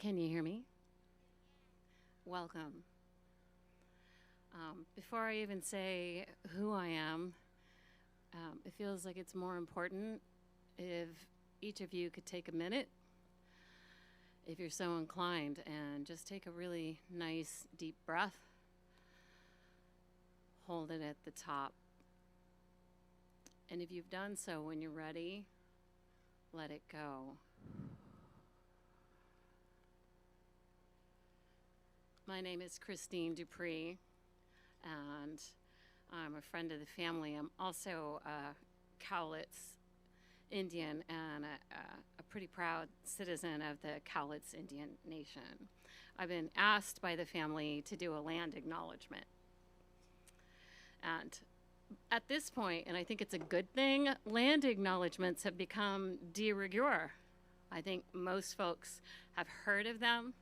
Can you hear me? Welcome. Before I even say who I am, it feels like it's more important if each of you could take a minute, if you're so inclined, and just take a really nice deep breath. Hold it at the top. And if you've done so, when you're ready, let it go. My name is Christine Dupree, and I'm a friend of the family. I'm also a Cowlitz Indian and a pretty proud citizen of the Cowlitz Indian Nation. I've been asked by the family to do a land acknowledgement. And at this point, and I think it's a good thing, land acknowledgements have become de rigueur. I think most folks have heard of them.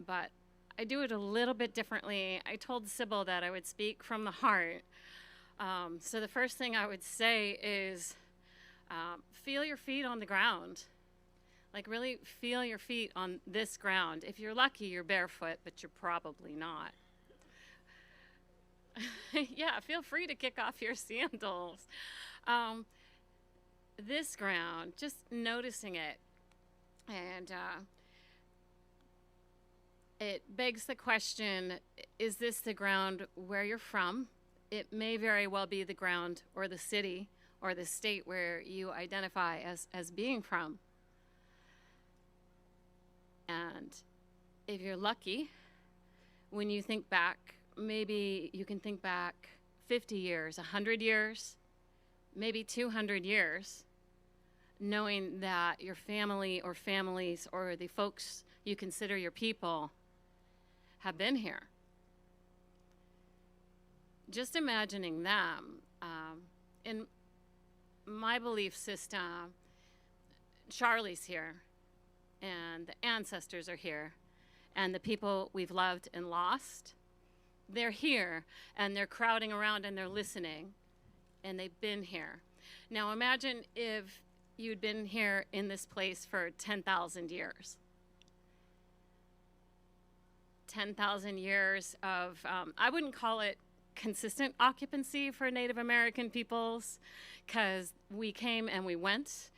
But I do it a little bit differently. I told Sybil that I would speak from the heart. So the first thing I would say is feel your feet on the ground. Like really feel your feet on this ground. If you're lucky, you're barefoot, but you're probably not. Yeah, feel free to kick off your sandals. This ground, just noticing it. And it begs the question, is this the ground where you're from? It may very well be the ground or the city or the state where you identify as being from. And if you're lucky, when you think back, maybe you can think back 50 years, 100 years, maybe 200 years, knowing that your family or families or the folks you consider your people have been here. Just imagining them. In my belief system, Charlie's here, and the ancestors are here, and the people we've loved and lost, they're here, and they're crowding around and they're listening, and they've been here. Now imagine if you'd been here in this place for 10,000 years. 10,000 years of, I wouldn't call it consistent occupancy for Native American peoples, because we came and we went.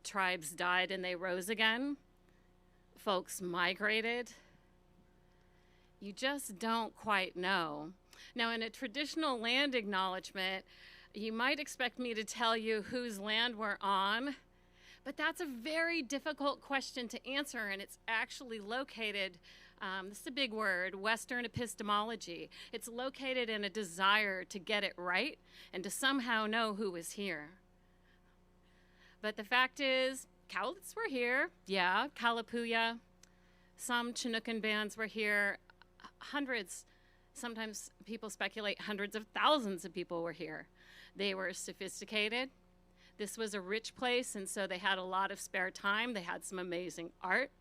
Tribes died and they rose again. Folks migrated. You just don't quite know. Now, in a traditional land acknowledgement, you might expect me to tell you whose land we're on, but that's a very difficult question to answer, and it's actually located, this is a big word, Western epistemology. It's located in a desire to get it right and to somehow know who was here. But the fact is, Cowlitz were here, yeah, Kalapuya, some Chinookan bands were here, hundreds, sometimes people speculate hundreds of thousands of people were here. They were sophisticated. This was a rich place, and so they had a lot of spare time. They had some amazing art.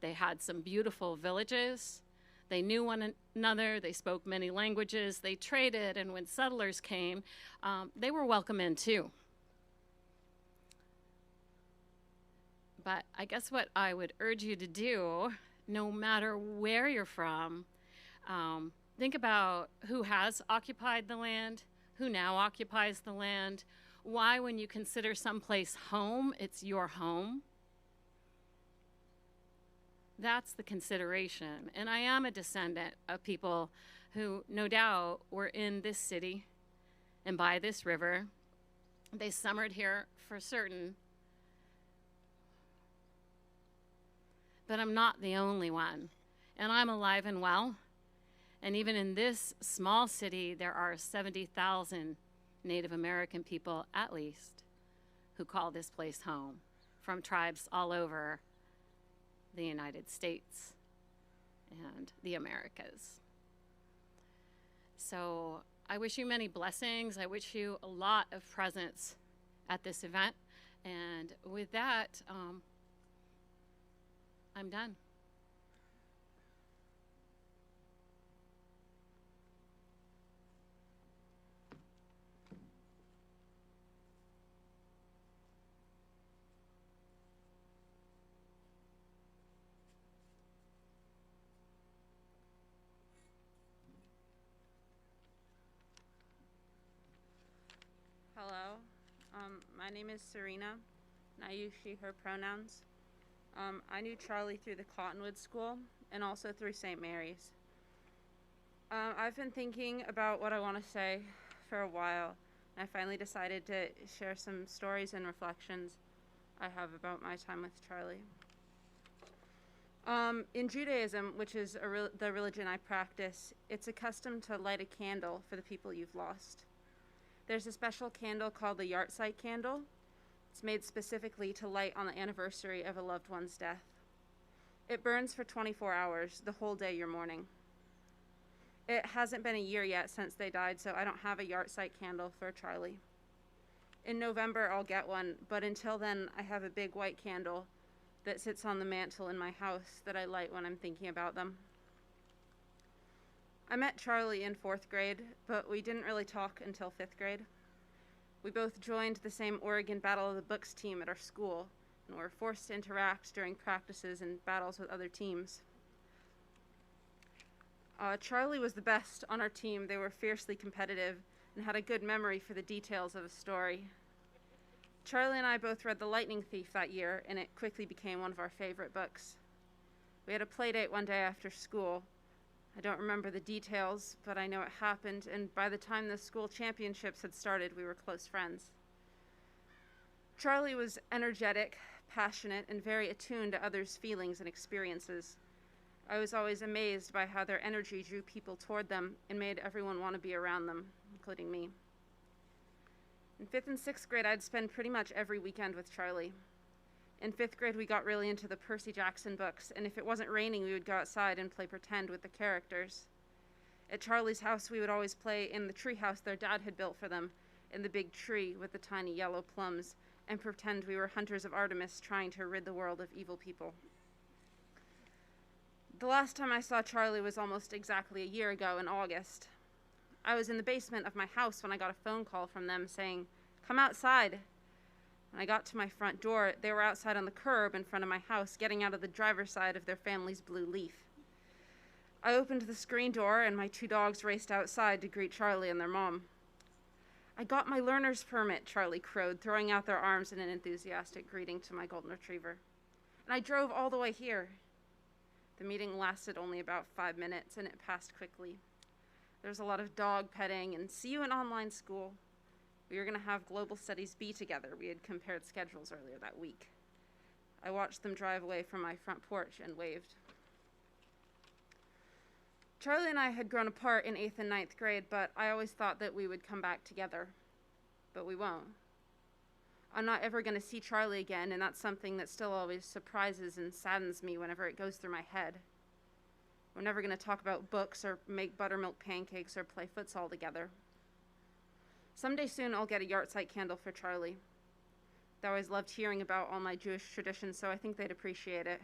They had some beautiful villages. They knew one another. They spoke many languages. They traded, and when settlers came, they were welcome in too. But I guess what I would urge you to do, no matter where you're from, think about who has occupied the land, who now occupies the land, why when you consider someplace home, it's your home. That's the consideration. And I am a descendant of people who no doubt were in this city and by this river. They summered here for certain. But I'm not the only one. And I'm alive and well. And even in this small city, there are 70,000 Native American people, at least, who call this place home, from tribes all over the United States and the Americas. So I wish you many blessings. I wish you a lot of presence at this event. And with that, I'm done. My name is Serena, and I use she, her pronouns. I knew Charlie through the Cottonwood School and also through St. Mary's. I've been thinking about what I want to say for a while, and I finally decided to share some stories and reflections I have about my time with Charlie. In Judaism, which is the religion I practice, it's a custom to light a candle for the people you've lost. There's a special candle called the Yahrzeit candle. It's made specifically to light on the anniversary of a loved one's death. It burns for 24 hours, the whole day you're mourning. It hasn't been a year yet since they died, so I don't have a Yahrzeit candle for Charlie. In November, I'll get one, but until then, I have a big white candle that sits on the mantle in my house that I light when I'm thinking about them. I met Charlie in 4th grade, but we didn't really talk until 5th grade. We both joined the same Oregon Battle of the Books team at our school, and were forced to interact during practices and battles with other teams. Charlie was the best on our team. They were fiercely competitive and had a good memory for the details of a story. Charlie and I both read The Lightning Thief that year, and it quickly became one of our favorite books. We had a play date one day after school. I don't remember the details, but I know it happened, and by the time the school championships had started, we were close friends. Charlie was energetic, passionate, and very attuned to others' feelings and experiences. I was always amazed by how their energy drew people toward them and made everyone want to be around them, including me. In 5th and 6th grade, I'd spend pretty much every weekend with Charlie. In 5th grade, we got really into the Percy Jackson books, and if it wasn't raining, we would go outside and play pretend with the characters. At Charlie's house, we would always play in the tree house their dad had built for them, in the big tree with the tiny yellow plums, and pretend we were hunters of Artemis trying to rid the world of evil people. The last time I saw Charlie was almost exactly a year ago in August. I was in the basement of my house when I got a phone call from them saying, "Come outside." When I got to my front door, they were outside on the curb in front of my house, getting out of the driver's side of their family's blue Leaf. I opened the screen door, and my 2 dogs raced outside to greet Charlie and their mom. "I got my learner's permit," Charlie crowed, throwing out their arms in an enthusiastic greeting to my golden retriever. "And I drove all the way here." The meeting lasted only about 5 minutes, and it passed quickly. There was a lot of dog petting and "see you in online school." We were going to have Global Studies B together. We had compared schedules earlier that week. I watched them drive away from my front porch and waved. Charlie and I had grown apart in 8th and 9th grade, but I always thought that we would come back together. But we won't. I'm not ever going to see Charlie again, and that's something that still always surprises and saddens me whenever it goes through my head. We're never going to talk about books or make buttermilk pancakes or play futsal together. Someday soon I'll get a Yahrzeit candle for Charlie. They always loved hearing about all my Jewish traditions, so I think they'd appreciate it.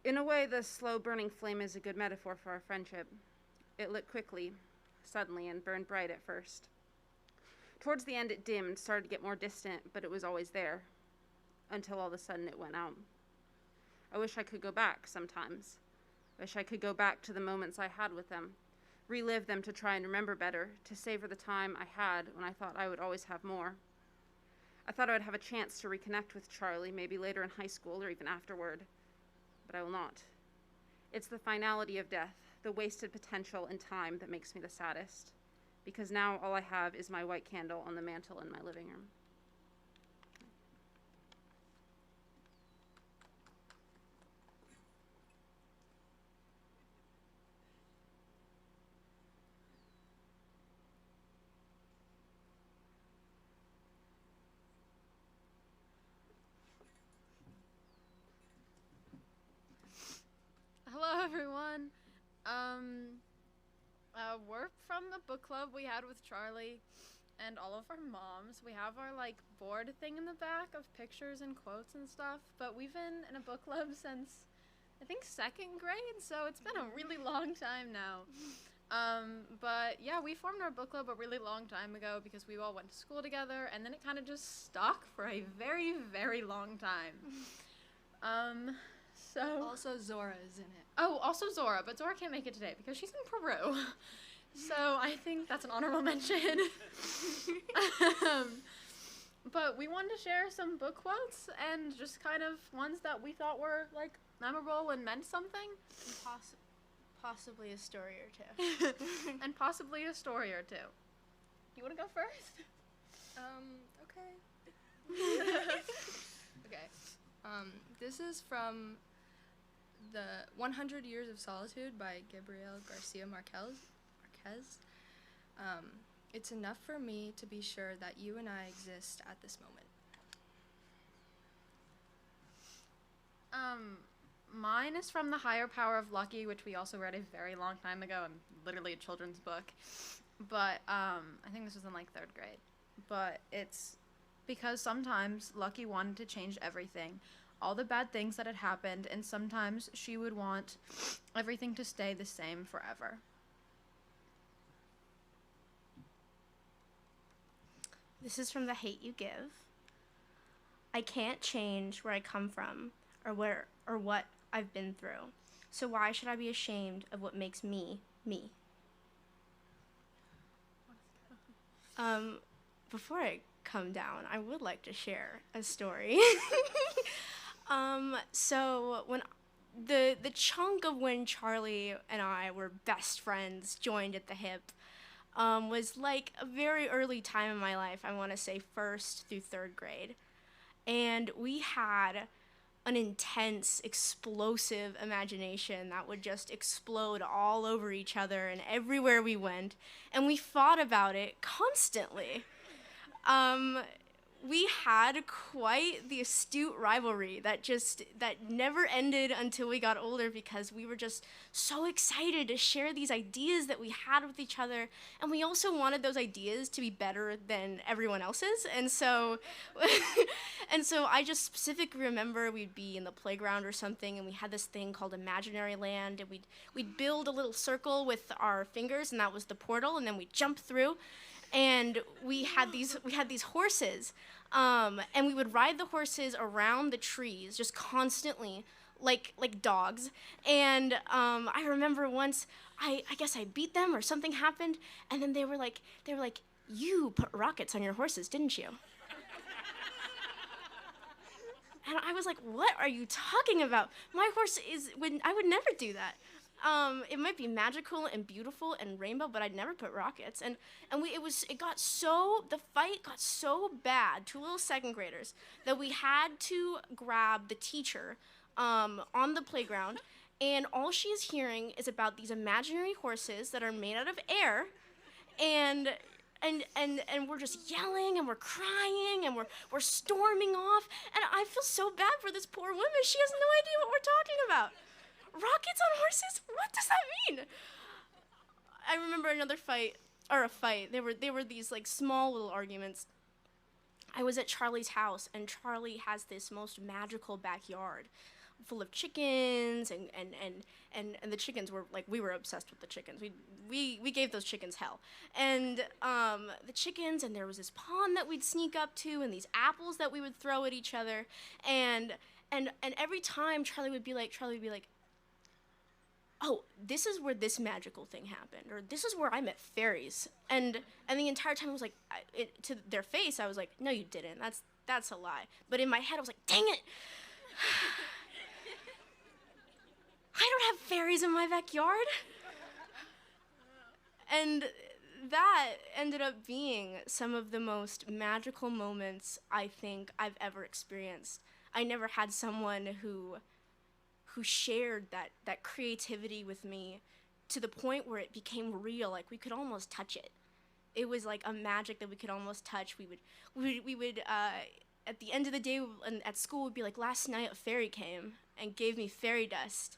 In a way, the slow-burning flame is a good metaphor for our friendship. It lit quickly, suddenly, and burned bright at first. Towards the end, it dimmed, started to get more distant, but it was always there, until all of a sudden it went out. I wish I could go back sometimes. I wish I could go back to the moments I had with them, relive them to try and remember better, to savor the time I had when I thought I would always have more. I thought I would have a chance to reconnect with Charlie, maybe later in high school or even afterward, but I will not. It's the finality of death, the wasted potential and time that makes me the saddest, because now all I have is my white candle on the mantle in my living room. Hello, everyone. We're from the book club we had with Charlie and all of our moms. We have our board thing in the back of pictures and quotes and stuff, but we've been in a book club since I think 2nd grade, so it's been a really long time now. But yeah, we formed our book club a really long time ago because we all went to school together, and then it kind of just stuck for a very, very long time. So Also, Zora is in it. Oh, also Zora, but Zora can't make it today because she's in Peru. So I think that's an honorable mention. But we wanted to share some book quotes and just kind of ones that we thought were like memorable and meant something. And possibly a story or two. And possibly a story or two. You want to go first? Okay. Okay. This is from the 100 Years of Solitude by Gabriel Garcia Marquez. It's enough for me to be sure that you and I exist at this moment. Mine is from The Higher Power of Lucky, which we also read a very long time ago, and literally a children's book. But I think this was in like 3rd grade. But it's because sometimes Lucky wanted to change everything, all the bad things that had happened, and sometimes she would want everything to stay the same forever. This is from The Hate You Give. I can't change where I come from or what I've been through. So why should I be ashamed of what makes me, me? Before I come down, I would like to share a story. So when the chunk of when Charlie and I were best friends, joined at the hip, was like a very early time in my life. I want to say 1st through 3rd grade. And we had an intense, explosive imagination that would just explode all over each other and everywhere we went. And we fought about it constantly. We had quite the astute rivalry that never ended until we got older, because we were just so excited to share these ideas that we had with each other, and we also wanted those ideas to be better than everyone else's. And so I just specifically remember we'd be in the playground or something, and we had this thing called Imaginary Land, and we'd build a little circle with our fingers, and that was the portal, and then we'd jump through. And we had these horses, and we would ride the horses around the trees just constantly, like dogs. And I remember once I guess I beat them or something happened, and then they were like, you put rockets on your horses, didn't you? And I was like, what are you talking about? My horse I would never do that. It might be magical and beautiful and rainbow, but I'd never put rockets. And the fight got so bad, 2 little 2nd graders, that we had to grab the teacher, on the playground, and all she's hearing is about these imaginary horses that are made out of air, and we're just yelling and we're crying and we're storming off, and I feel so bad for this poor woman. She has no idea what we're talking about. Rockets on horses? What does that mean? I remember a fight. They were these like small little arguments. I was at Charlie's house, and Charlie has this most magical backyard full of chickens, and the chickens were like, we were obsessed with the chickens. We gave those chickens hell. And the chickens, and there was this pond that we'd sneak up to, and these apples that we would throw at each other, and every time Charlie would be like, oh, this is where this magical thing happened, or this is where I met fairies. And the entire time I was like, to their face, I was like, no, you didn't. That's a lie. But in my head, I was like, dang it. I don't have fairies in my backyard. And that ended up being some of the most magical moments I think I've ever experienced. I never had someone who shared that creativity with me to the point where it became real. Like, we could almost touch it. It was like a magic that we could almost touch. We would at the end of the day at school, would be like, last night a fairy came and gave me fairy dust.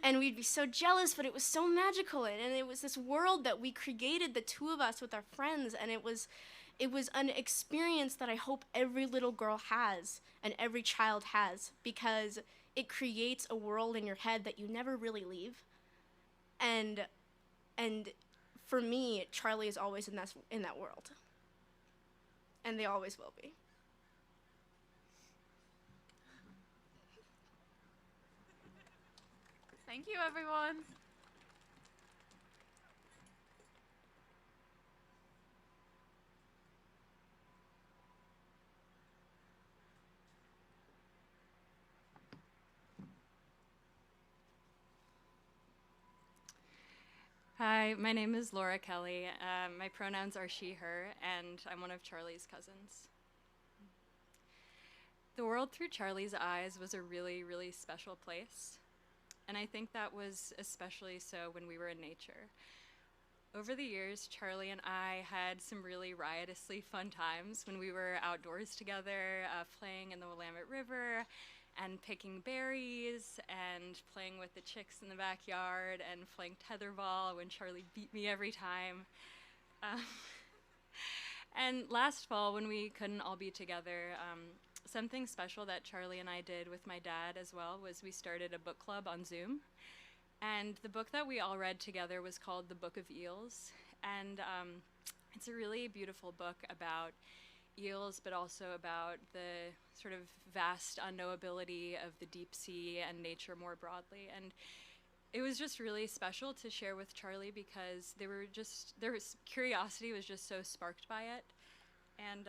And we'd be so jealous, but it was so magical. And it was this world that we created, the 2 of us with our friends. And it was an experience that I hope every little girl has and every child has, because it creates a world in your head that you never really leave. And for me, Charlie is always in that world. And they always will be. Thank you, everyone. Hi, my name is Laura Kelly. My pronouns are she, her, and I'm one of Charlie's cousins. The world through Charlie's eyes was a really, really special place. And I think that was especially so when we were in nature. Over the years, Charlie and I had some really riotously fun times when we were outdoors together, playing in the Willamette River and picking berries and playing with the chicks in the backyard and playing tetherball when Charlie beat me every time. Um, and last fall, when we couldn't all be together, something special that Charlie and I did with my dad as well was we started a book club on Zoom. And the book that we all read together was called The Book of Eels. And it's a really beautiful book about eels, but also about the sort of vast unknowability of the deep sea and nature more broadly. And it was just really special to share with Charlie because curiosity was just so sparked by it. And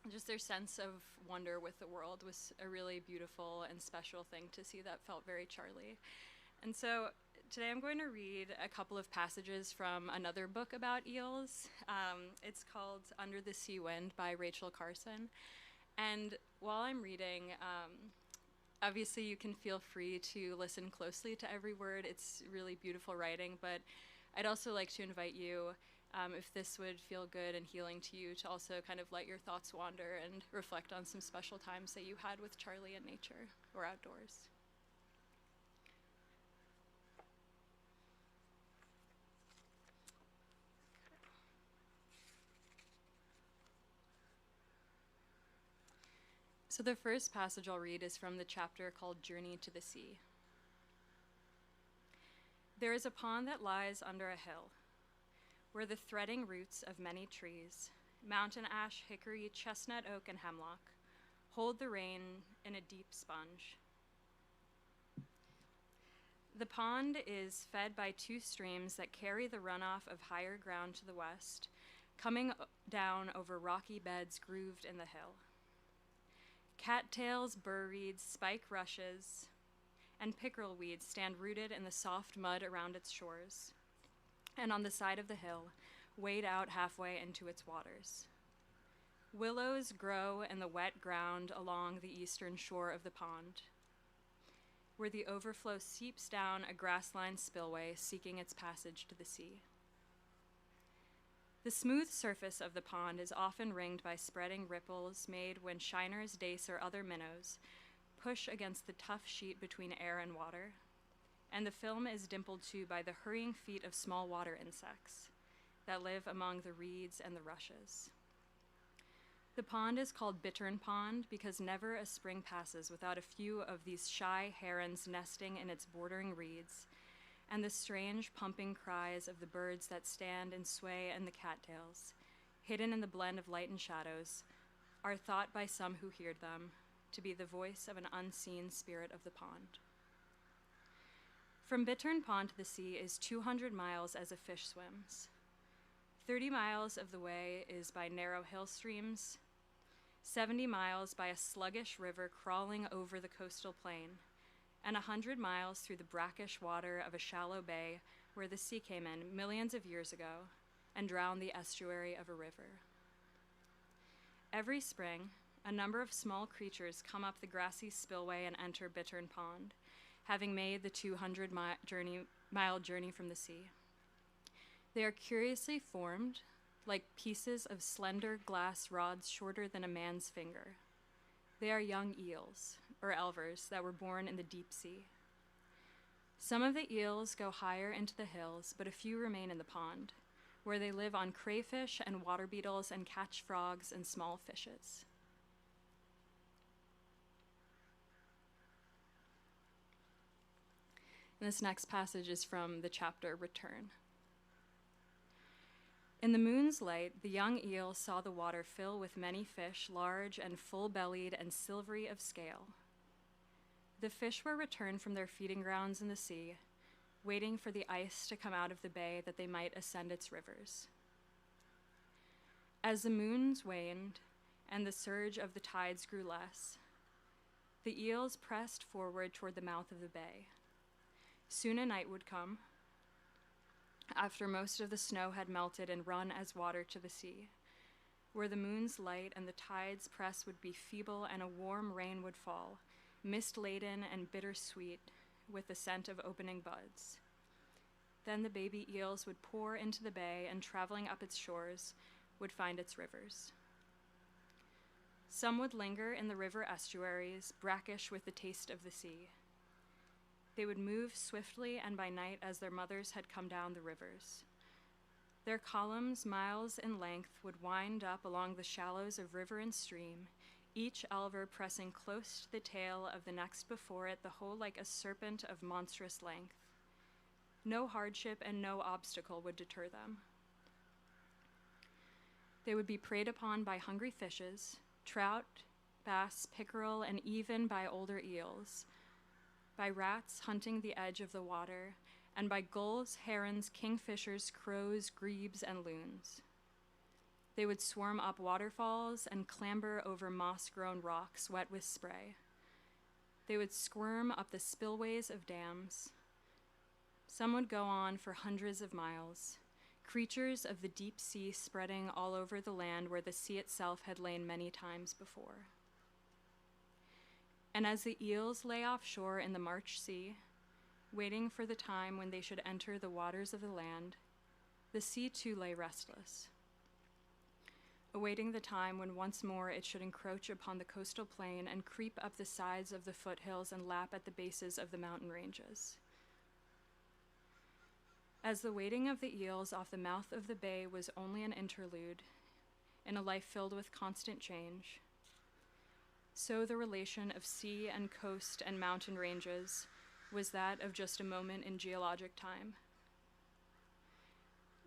just their sense of wonder with the world was a really beautiful and special thing to see that felt very Charlie. And so today I'm going to read a couple of passages from another book about eels. It's called Under the Sea Wind by Rachel Carson. And while I'm reading, obviously you can feel free to listen closely to every word. It's really beautiful writing, but I'd also like to invite you, if this would feel good and healing to you, to also kind of let your thoughts wander and reflect on some special times that you had with Charlie in nature or outdoors. So the first passage I'll read is from the chapter called Journey to the Sea. There is a pond that lies under a hill, where the threading roots of many trees, mountain ash, hickory, chestnut oak, and hemlock, hold the rain in a deep sponge. The pond is fed by two streams that carry the runoff of higher ground to the west, coming down over rocky beds grooved in the hill. Cattails, burr reeds, spike rushes, and pickerel weeds stand rooted in the soft mud around its shores, and on the side of the hill, wade out halfway into its waters. Willows grow in the wet ground along the eastern shore of the pond, where the overflow seeps down a grass-lined spillway seeking its passage to the sea. The smooth surface of the pond is often ringed by spreading ripples made when shiners, dace, or other minnows push against the tough sheet between air and water, and the film is dimpled too by the hurrying feet of small water insects that live among the reeds and the rushes. The pond is called Bittern Pond because never a spring passes without a few of these shy herons nesting in its bordering reeds, and the strange pumping cries of the birds that stand and sway in the cattails, hidden in the blend of light and shadows, are thought by some who hear them to be the voice of an unseen spirit of the pond. From Bittern Pond to the sea is 200 miles as a fish swims. 30 miles of the way is by narrow hill streams, 70 miles by a sluggish river crawling over the coastal plain, and 100 miles through the brackish water of a shallow bay where the sea came in millions of years ago and drowned the estuary of a river. Every spring, a number of small creatures come up the grassy spillway and enter Bittern Pond, having made the 200-mile journey from the sea. They are curiously formed, like pieces of slender glass rods shorter than a man's finger. They are young eels, or elvers, that were born in the deep sea. Some of the eels go higher into the hills, but a few remain in the pond, where they live on crayfish and water beetles and catch frogs and small fishes. And this next passage is from the chapter Return. In the moon's light, the young eel saw the water fill with many fish, large and full-bellied and silvery of scale. The fish were returned from their feeding grounds in the sea, waiting for the ice to come out of the bay that they might ascend its rivers. As the moons waned and the surge of the tides grew less, the eels pressed forward toward the mouth of the bay. Soon a night would come, after most of the snow had melted and run as water to the sea. Where the moon's light and the tide's press would be feeble and a warm rain would fall, mist-laden and bittersweet with the scent of opening buds. Then the baby eels would pour into the bay and traveling up its shores would find its rivers. Some would linger in the river estuaries, brackish with the taste of the sea. They would move swiftly and by night as their mothers had come down the rivers. Their columns, miles in length, would wind up along the shallows of river and stream, each elver pressing close to the tail of the next before it, the whole like a serpent of monstrous length. No hardship and no obstacle would deter them. They would be preyed upon by hungry fishes, trout, bass, pickerel, and even by older eels, by rats hunting the edge of the water, and by gulls, herons, kingfishers, crows, grebes, and loons. They would swarm up waterfalls and clamber over moss-grown rocks wet with spray. They would squirm up the spillways of dams. Some would go on for hundreds of miles, creatures of the deep sea spreading all over the land where the sea itself had lain many times before. And as the eels lay offshore in the March Sea, waiting for the time when they should enter the waters of the land, the sea too lay restless, awaiting the time when once more it should encroach upon the coastal plain and creep up the sides of the foothills and lap at the bases of the mountain ranges. As the waiting of the eels off the mouth of the bay was only an interlude in a life filled with constant change, so the relation of sea and coast and mountain ranges was that of just a moment in geologic time.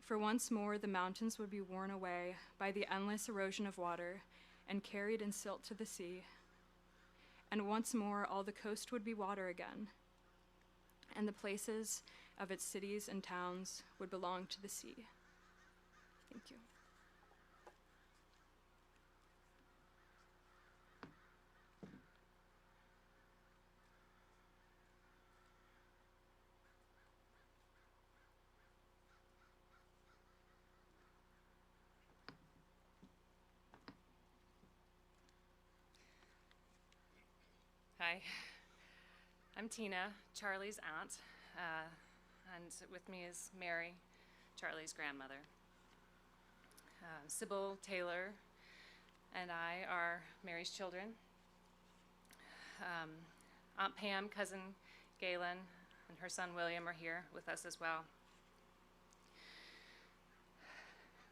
For once more, the mountains would be worn away by the endless erosion of water and carried in silt to the sea. And once more, all the coast would be water again, and the places of its cities and towns would belong to the sea. Thank you. Hi, I'm Tina, Charlie's aunt, and with me is Mary, Charlie's grandmother. Sybil, Taylor, and I are Mary's children. Aunt Pam, cousin Galen, and her son William are here with us as well.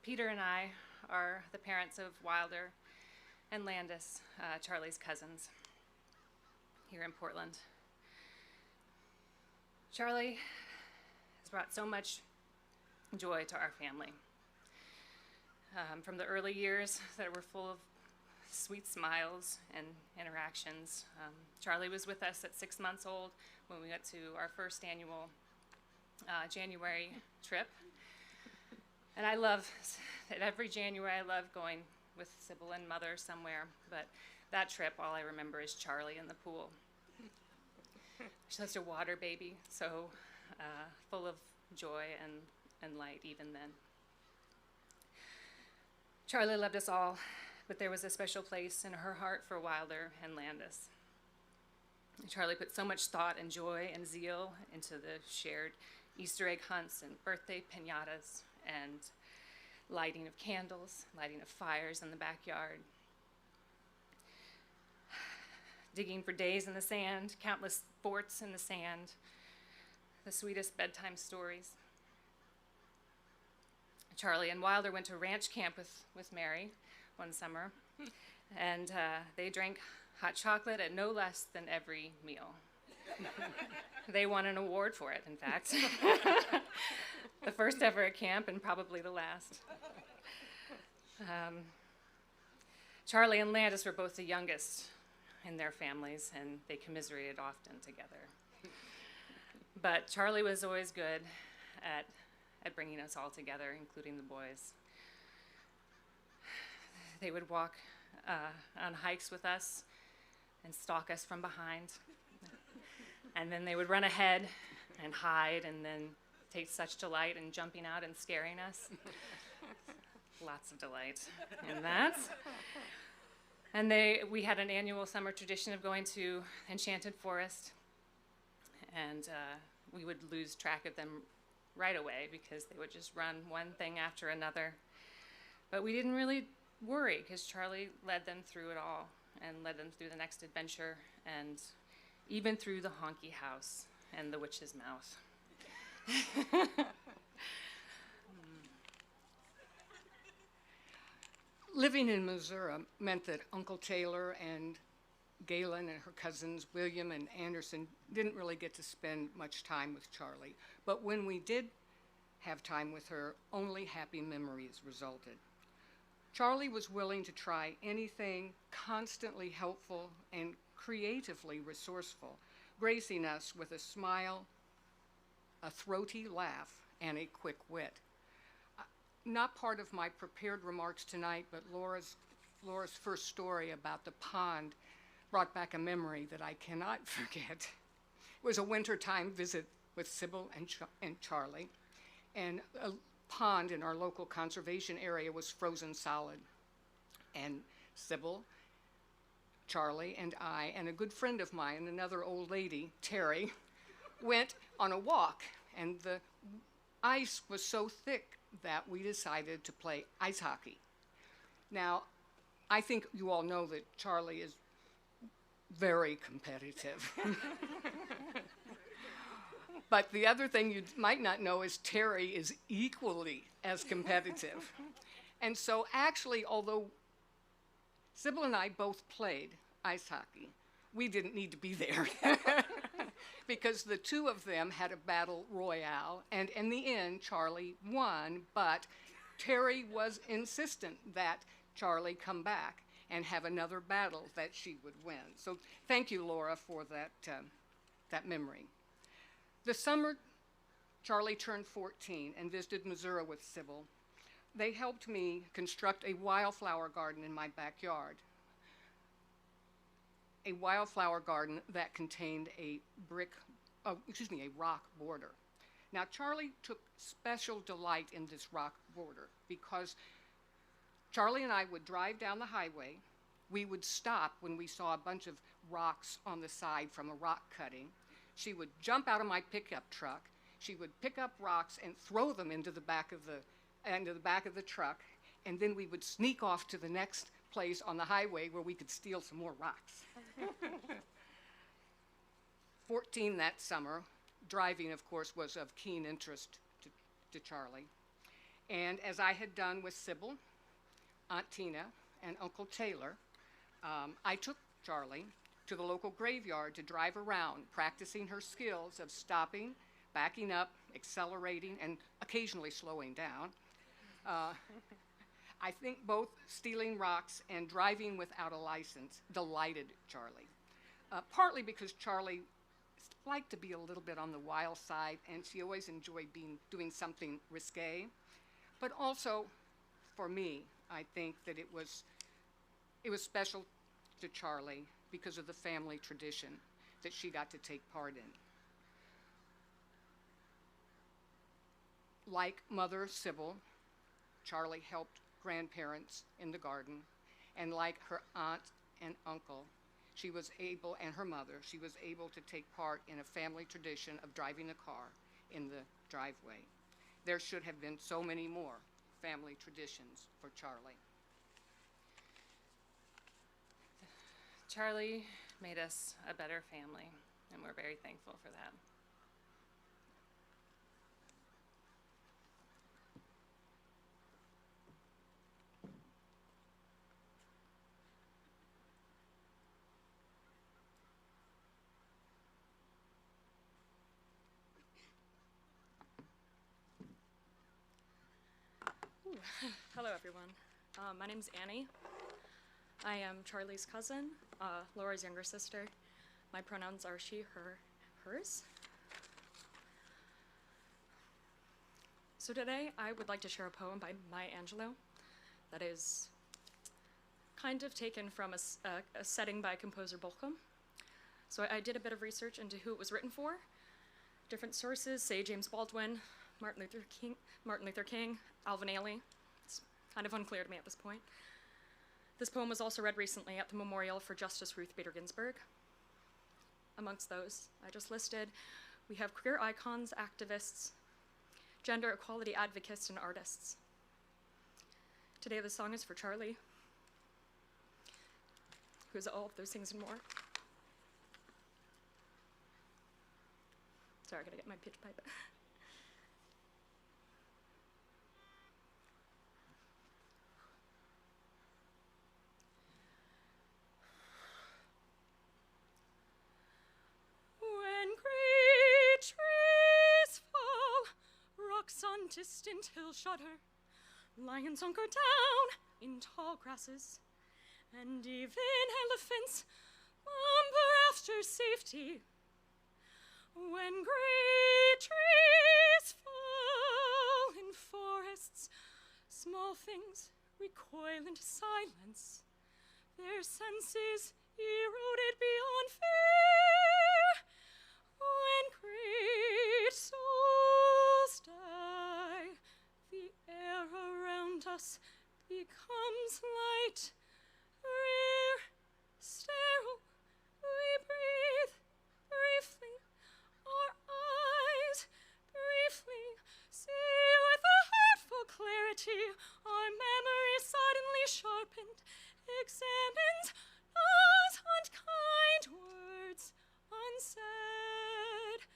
Peter and I are the parents of Wilder and Landis, Charlie's cousins, here in Portland. Charlie has brought so much joy to our family. From the early years that were full of sweet smiles and interactions. Charlie was with us at 6 months old when we went to our first annual January trip. And I love, at every January I love going with Sybil and Mother somewhere, but that trip, all I remember is Charlie in the pool. She's such a water baby, so full of joy and light even then. Charlie loved us all, but there was a special place in her heart for Wilder and Landis. Charlie put so much thought and joy and zeal into the shared Easter egg hunts and birthday piñatas and lighting of candles, lighting of fires in the backyard. Digging for days in the sand, countless forts in the sand, the sweetest bedtime stories. Charlie and Wilder went to ranch camp with Mary one summer, and they drank hot chocolate at no less than every meal. They won an award for it, in fact. The first ever at camp and probably the last. Charlie and Landis were both the youngest in their families, and they commiserated often together. But Charlie was always good at bringing us all together, including the boys. They would walk on hikes with us and stalk us from behind. And then they would run ahead and hide and then take such delight in jumping out and scaring us. Lots of delight in that. And we had an annual summer tradition of going to Enchanted Forest, and we would lose track of them right away because they would just run one thing after another. But we didn't really worry because Charlie led them through it all and led them through the next adventure and even through the honky house and the witch's mouth. Living in Missouri meant that Uncle Taylor and Galen and her cousins, William and Anderson, didn't really get to spend much time with Charlie. But when we did have time with her, only happy memories resulted. Charlie was willing to try anything, constantly helpful and creatively resourceful, gracing us with a smile, a throaty laugh, and a quick wit. Not part of my prepared remarks tonight, but Laura's first story about the pond brought back a memory that I cannot forget. It was a wintertime visit with Sybil and Charlie, and a pond in our local conservation area was frozen solid. And Sybil, Charlie, and I, and a good friend of mine, another old lady, Terry, went on a walk, and the ice was so thick that we decided to play ice hockey. Now, I think you all know that Charlie is very competitive. But the other thing you might not know is Terry is equally as competitive. And so actually, although Sybil and I both played ice hockey, we didn't need to be there because the two of them had a battle royale, and in the end, Charlie won, but Terry was insistent that Charlie come back and have another battle that she would win. So thank you, Laura, for that memory. The summer, Charlie turned 14 and visited Missouri with Sybil. They helped me construct a wildflower garden in my backyard. A wildflower garden that contained a rock border. Now, Charlie took special delight in this rock border because Charlie and I would drive down the highway. We would stop when we saw a bunch of rocks on the side from a rock cutting. She would jump out of my pickup truck. She would pick up rocks and throw them into the back of the truck, and then we would sneak off to the next place on the highway where we could steal some more rocks. 14 that summer. Driving, of course, was of keen interest to Charlie. And as I had done with Sybil, Aunt Tina, and Uncle Taylor, I took Charlie to the local graveyard to drive around, practicing her skills of stopping, backing up, accelerating, and occasionally slowing down. I think both stealing rocks and driving without a license delighted Charlie, partly because Charlie liked to be a little bit on the wild side, and she always enjoyed doing something risque. But also, for me, I think that it was special to Charlie because of the family tradition that she got to take part in. Like Mother Sybil, Charlie helped grandparents in the garden, and like her aunt and uncle, and her mother, she was able to take part in a family tradition of driving a car in the driveway. There should have been so many more family traditions for Charlie. Charlie made us a better family, and we're very thankful for that. Hello, everyone. My name's Annie. I am Charlie's cousin, Laura's younger sister. My pronouns are she, her, hers. So today, I would like to share a poem by Maya Angelou that is kind of taken from a setting by composer Bolcom. So I did a bit of research into who it was written for. Different sources say James Baldwin, Martin Luther King, Alvin Ailey. It's kind of unclear to me at this point. This poem was also read recently at the Memorial for Justice Ruth Bader Ginsburg. Amongst those I just listed, we have queer icons, activists, gender equality advocates, and artists. Today the song is for Charlie, who is all of those things and more. Sorry, I gotta get my pitch pipe. When great trees fall, rocks on distant hills shudder, lions hunker down in tall grasses, and even elephants lumber after safety. When great trees fall in forests, small things recoil into silence, their senses eroded beyond fear. When great souls die, the air around us becomes light, rare, sterile, we breathe briefly, our eyes briefly see with a heartful clarity, our memory suddenly sharpened, examined those unkind words unsaid,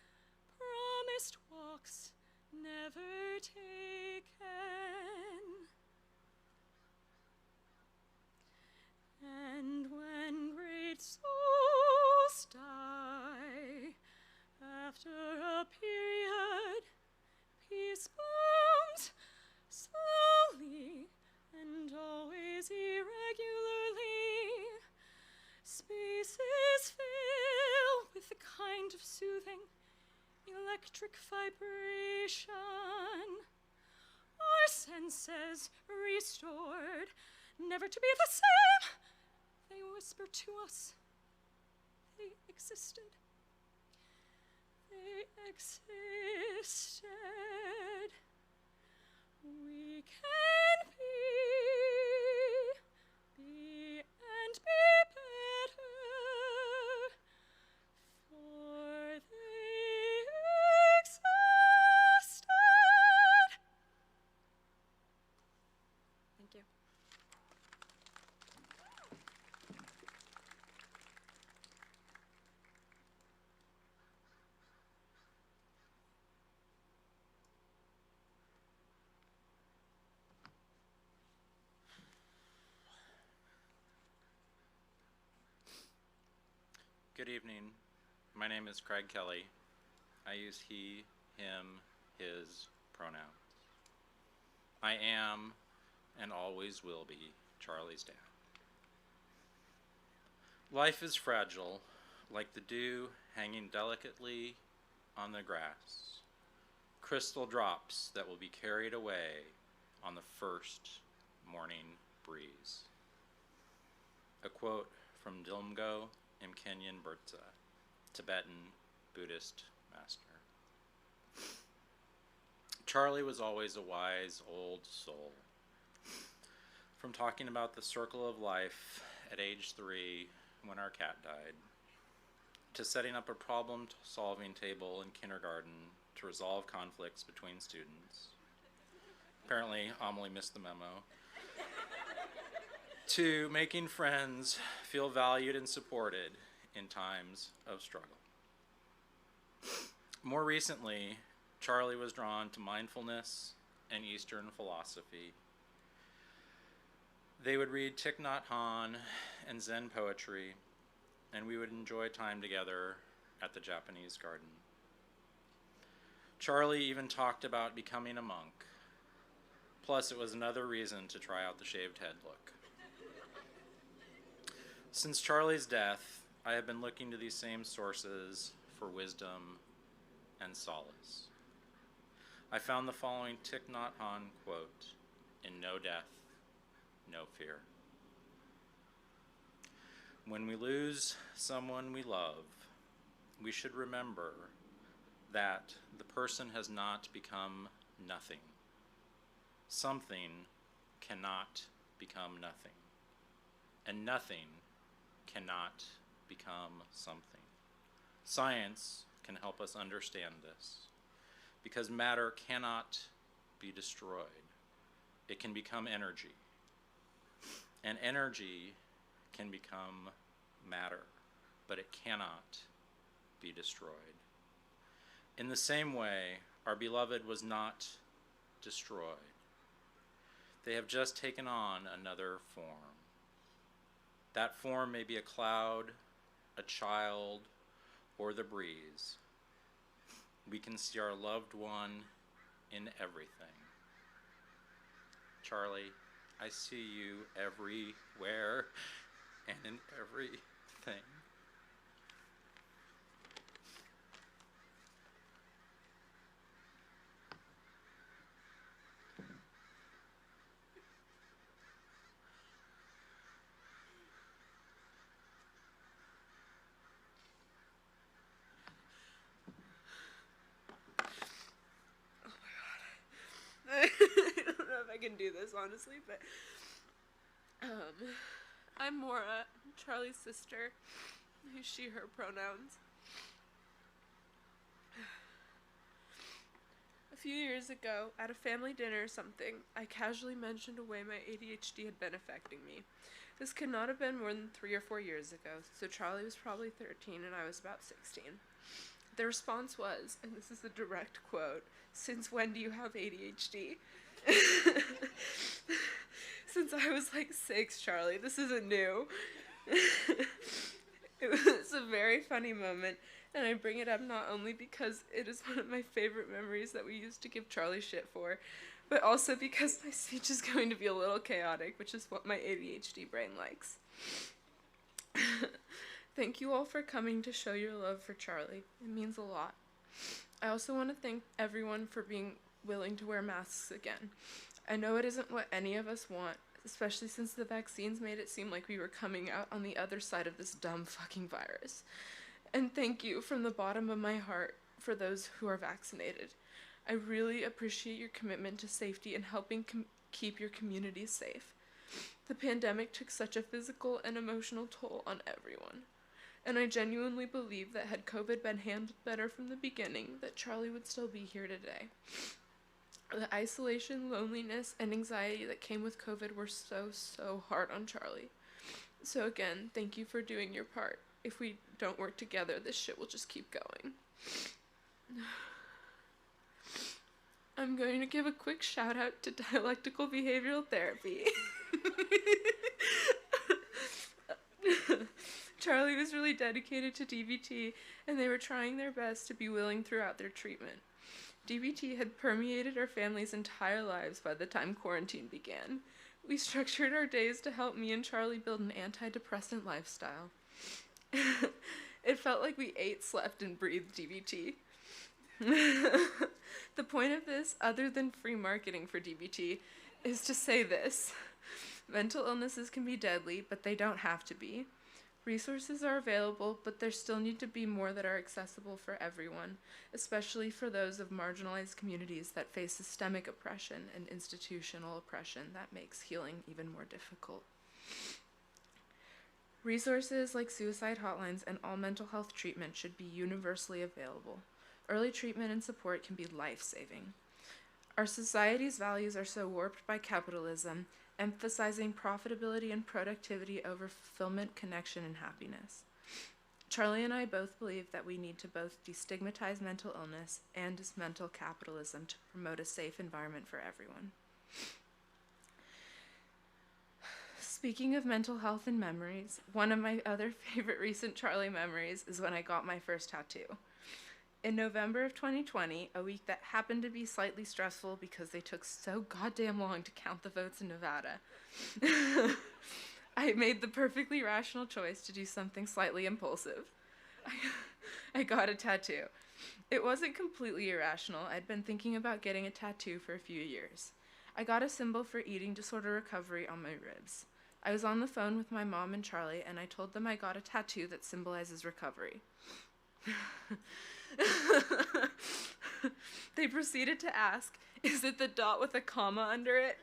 promised walks never taken. And when great souls die, after a period, peace blooms slowly and always irregularly. Spaces fill with a kind of soothing, electric vibration. Our senses restored, never to be the same. They whisper to us, they existed. They existed. We can be and be better, for they existed. Thank you. Good evening. My name is Craig Kelly. I use he, him, his pronouns. I am and always will be Charlie's dad. Life is fragile, like the dew hanging delicately on the grass, crystal drops that will be carried away on the first morning breeze. A quote from Dilmgo Imkenyen Burtsa, Tibetan Buddhist master. Charlie was always a wise old soul. From talking about the circle of life at age 3 when our cat died, to setting up a problem-solving table in kindergarten to resolve conflicts between students. Apparently, Amelie missed the memo. To making friends feel valued and supported in times of struggle. More recently, Charlie was drawn to mindfulness and Eastern philosophy. They would read Thich Nhat Hanh and Zen poetry, and we would enjoy time together at the Japanese garden. Charlie even talked about becoming a monk. Plus, it was another reason to try out the shaved head look. Since Charlie's death, I have been looking to these same sources for wisdom and solace. I found the following Thich Nhat Hanh quote in No Death, No Fear. When we lose someone we love, we should remember that the person has not become nothing. Something cannot become nothing, and nothing cannot become something. Science can help us understand this, because matter cannot be destroyed. It can become energy, and energy can become matter, but it cannot be destroyed. In the same way, our beloved was not destroyed. They have just taken on another form. That form may be a cloud, a child, or the breeze. We can see our loved one in everything. Charlie, I see you everywhere and in everything. I don't know if I can do this, honestly, but I'm Maura, Charlie's sister, who's she, her pronouns. A few years ago, at a family dinner or something, I casually mentioned a way my ADHD had been affecting me. This could not have been more than 3 or 4 years ago, so Charlie was probably 13 and I was about 16. The response was, and this is a direct quote, "Since when do you have ADHD?" Since I was like 6, Charlie. This isn't new. It was a very funny moment, and I bring it up not only because it is one of my favorite memories that we used to give Charlie shit for, but also because my speech is going to be a little chaotic, which is what my ADHD brain likes. Thank you all for coming to show your love for Charlie. It means a lot. I also want to thank everyone for being willing to wear masks again. I know it isn't what any of us want, especially since the vaccines made it seem like we were coming out on the other side of this dumb fucking virus. And thank you from the bottom of my heart for those who are vaccinated. I really appreciate your commitment to safety and helping keep your communities safe. The pandemic took such a physical and emotional toll on everyone. And I genuinely believe that had COVID been handled better from the beginning, that Charlie would still be here today. The isolation, loneliness, and anxiety that came with COVID were so hard on Charlie. So again, thank you for doing your part. If we don't work together, this shit will just keep going. I'm going to give a quick shout out to dialectical behavioral therapy. Charlie was really dedicated to DBT, and they were trying their best to be willing throughout their treatment. DBT had permeated our family's entire lives by the time quarantine began. We structured our days to help me and Charlie build an antidepressant lifestyle. It felt like we ate, slept, and breathed DBT. The point of this, other than free marketing for DBT, is to say this. Mental illnesses can be deadly, but they don't have to be. Resources are available, but there still need to be more that are accessible for everyone, especially for those of marginalized communities that face systemic oppression and institutional oppression that makes healing even more difficult. Resources like suicide hotlines and all mental health treatment should be universally available. Early treatment and support can be life-saving. Our society's values are so warped by capitalism, emphasizing profitability and productivity over fulfillment, connection, and happiness. Charlie and I both believe that we need to both destigmatize mental illness and dismantle capitalism to promote a safe environment for everyone. Speaking of mental health and memories, one of my other favorite recent Charlie memories is when I got my first tattoo. In November of 2020, a week that happened to be slightly stressful because they took so goddamn long to count the votes in Nevada, I made the perfectly rational choice to do something slightly impulsive. I got a tattoo. It wasn't completely irrational. I'd been thinking about getting a tattoo for a few years. I got a symbol for eating disorder recovery on my ribs. I was on the phone with my mom and Charlie, and I told them I got a tattoo that symbolizes recovery. They proceeded to ask, "Is it the dot with a comma under it?"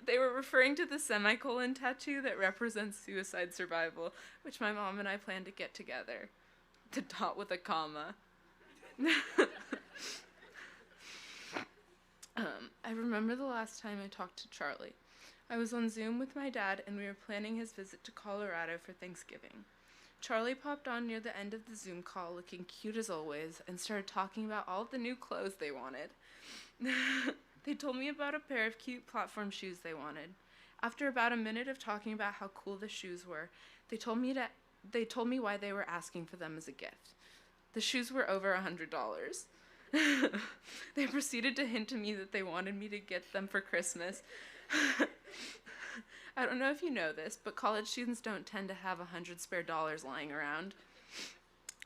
They were referring to the semicolon tattoo that represents suicide survival, which my mom and I plan to get together. The dot with a comma. I remember the last time I talked to Charlie. I was on Zoom with my dad, and we were planning his visit to Colorado for Thanksgiving. Charlie popped on near the end of the Zoom call, looking cute as always, and started talking about all of the new clothes they wanted. They told me about a pair of cute platform shoes they wanted. After about a minute of talking about how cool the shoes were, they told me why they were asking for them as a gift. The shoes were over $100. They proceeded to hint to me that they wanted me to get them for Christmas. I don't know if you know this, but college students don't tend to have $100 spare lying around.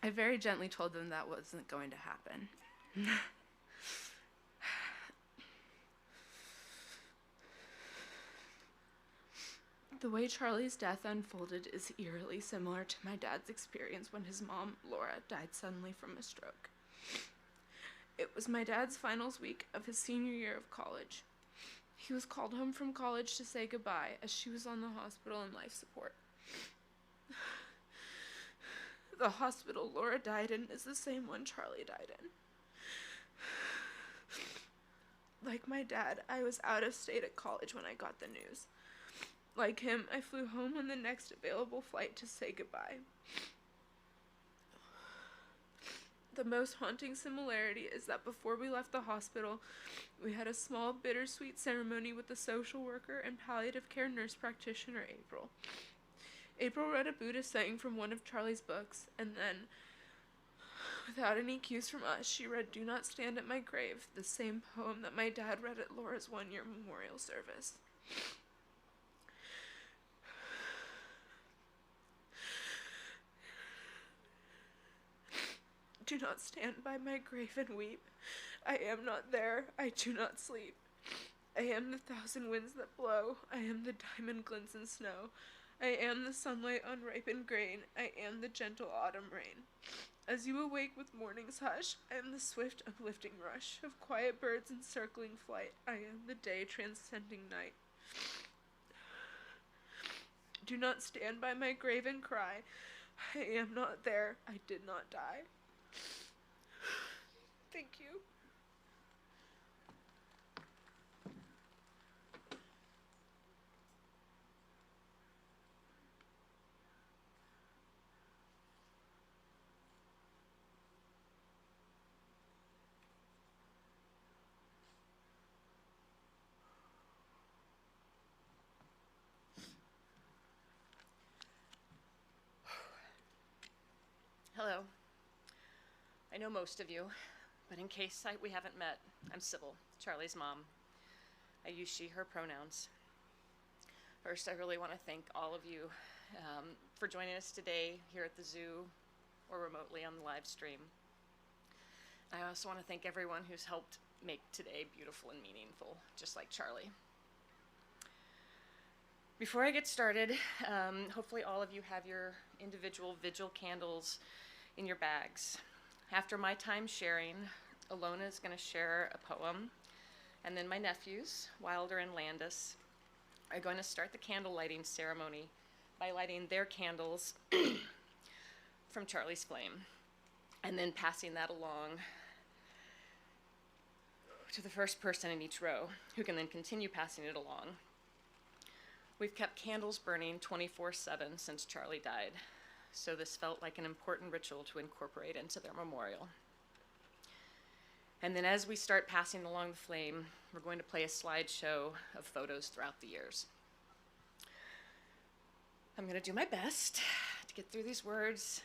I very gently told them that wasn't going to happen. The way Charlie's death unfolded is eerily similar to my dad's experience when his mom, Laura, died suddenly from a stroke. It was my dad's finals week of his senior year of college. He was called home from college to say goodbye as she was on the hospital in life support. The hospital Laura died in is the same one Charlie died in. Like my dad, I was out of state at college when I got the news. Like him, I flew home on the next available flight to say goodbye. The most haunting similarity is that before we left the hospital, we had a small bittersweet ceremony with the social worker and palliative care nurse practitioner, April. April read a Buddhist saying from one of Charlie's books, and then, without any cues from us, she read "Do Not Stand at My Grave," the same poem that my dad read at Laura's one-year memorial service. Do not stand by my grave and weep. I am not there. I do not sleep. I am the thousand winds that blow. I am the diamond glints in snow. I am the sunlight on ripened grain. I am the gentle autumn rain. As you awake with morning's hush, I am the swift uplifting rush of quiet birds in circling flight. I am the day transcending night. Do not stand by my grave and cry. I am not there. I did not die. Thank you. Hello. I know most of you, but in case we haven't met, I'm Sybil, Charlie's mom. I use she, her pronouns. First, I really want to thank all of you for joining us today here at the zoo or remotely on the live stream. I also want to thank everyone who's helped make today beautiful and meaningful, just like Charlie. Before I get started, hopefully all of you have your individual vigil candles in your bags. After my time sharing, Alona is going to share a poem, and then my nephews, Wilder and Landis, are going to start the candle lighting ceremony by lighting their candles from Charlie's flame, and then passing that along to the first person in each row, who can then continue passing it along. We've kept candles burning 24/7 since Charlie died, so this felt like an important ritual to incorporate into their memorial. And then as we start passing along the flame, we're going to play a slideshow of photos throughout the years. I'm going to do my best to get through these words